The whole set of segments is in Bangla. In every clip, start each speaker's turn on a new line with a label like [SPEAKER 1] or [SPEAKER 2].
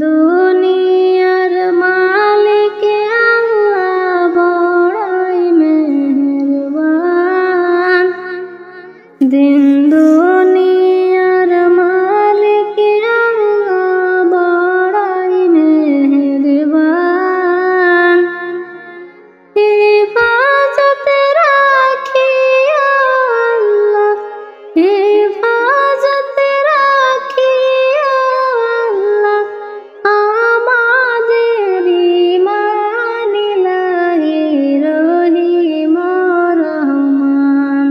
[SPEAKER 1] দুনিয়ার মালিক আল্লাহ বড়ই মেহেরবান। দিন দুনিয়ার মালিক আল্লাহ বড়ই মেহেরবান। হিফাজত রাখি আল্লাহ, হিফাজত রাখি আল্লাহ আমাদের ঈমান ইলাহি রহিম রহমান।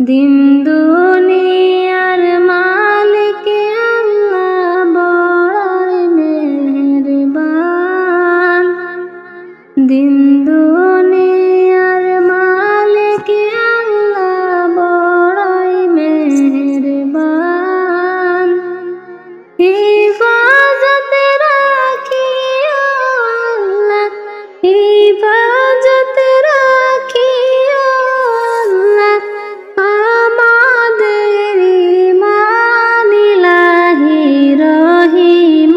[SPEAKER 1] দিন দুনিয়ার মালিক আল্লাহ বড়ই মেহেরবান। দিন দুনিয়ার মালিক আল্লাহ বড়ই মেহেরবান। হিফাজত রাখি আল্লাহ, হিফাজত রাখি আল্লাহ আমাদের ঈমান ইলাহি রহিম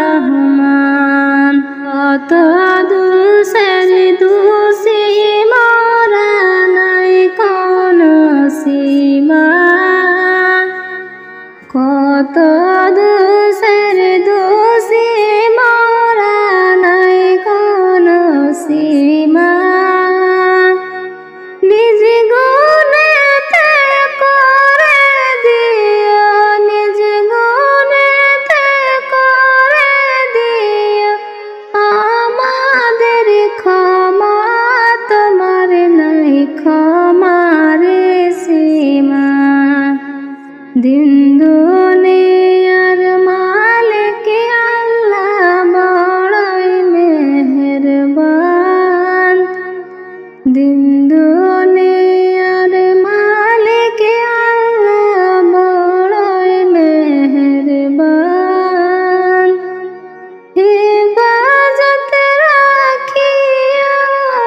[SPEAKER 1] রহমান। কত দুসের দোষী মোরা নাই কোনো সীমা, কত দুসের দোষী মোরা নাই কোনো সীমা। নিজ গুণেতে করে দিও, নিজ গুণেতে করে দিও আমাদের ক্ষমা, তোমার নাই ক্ষমার সীমা। দিন দুনিয়ার মালিক আল্লাহ বড়ই মেহেরবান। দিন দুনিয়ার মালিক আল্লাহ বড়ই মেহেরবান। হিফাজত রাখি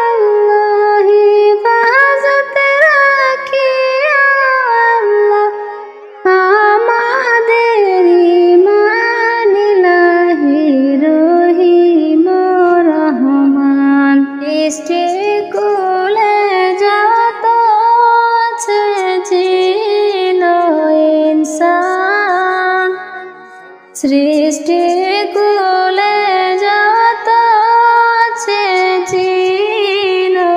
[SPEAKER 1] আল্লাহ, হিফাজত রাখি আল্লাহ আমাদের ঈমান ইলাহি রহিম রহমান। সৃষ্টি কুলে যত আছে জিন ও ইনসান, সৃষ্টি কুলে যত আছে জিন ও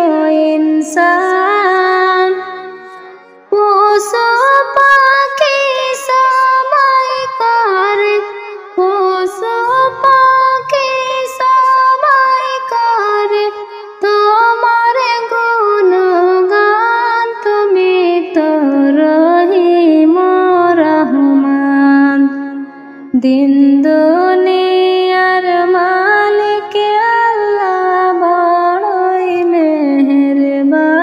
[SPEAKER 1] ইনসান, পশু পাখি সবাই করে, পশু পাখি সবাই করে তোমার গুণগান। তুমি তো রহিম রহমান। দিন দুনিয়ার মালিক আল্লাহ বড়ই মেহেরবান।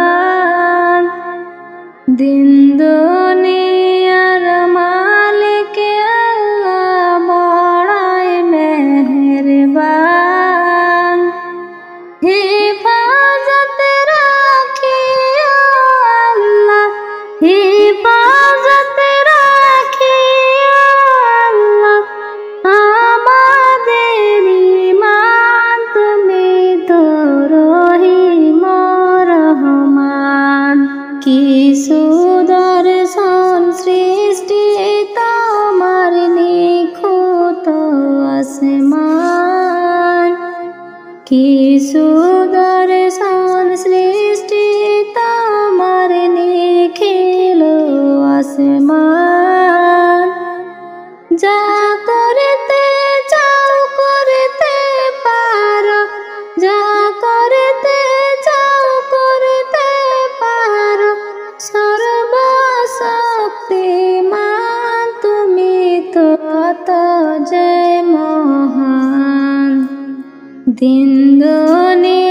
[SPEAKER 1] দিন দুনিয়ার মালিক আল্লাহ বড়ই মেহেরবান। হিফাজত রাখি আল্লাহ, হিফাজত রাখি আল্লাহ আমাদের ঈমান, তুমি তো রহিম রহমান। কি সুদর্শন সৃষ্টি তোমার নিখুঁত আসমান, কি সুদর্শন সৃষ্টি তোমার নিখিল আসমান। যা করতে চাও করতে পারো, যা করতে চাও করতে পারো সর্বশক্তিমান। তুমি তো অত যে মহান। দিন দুনিয়া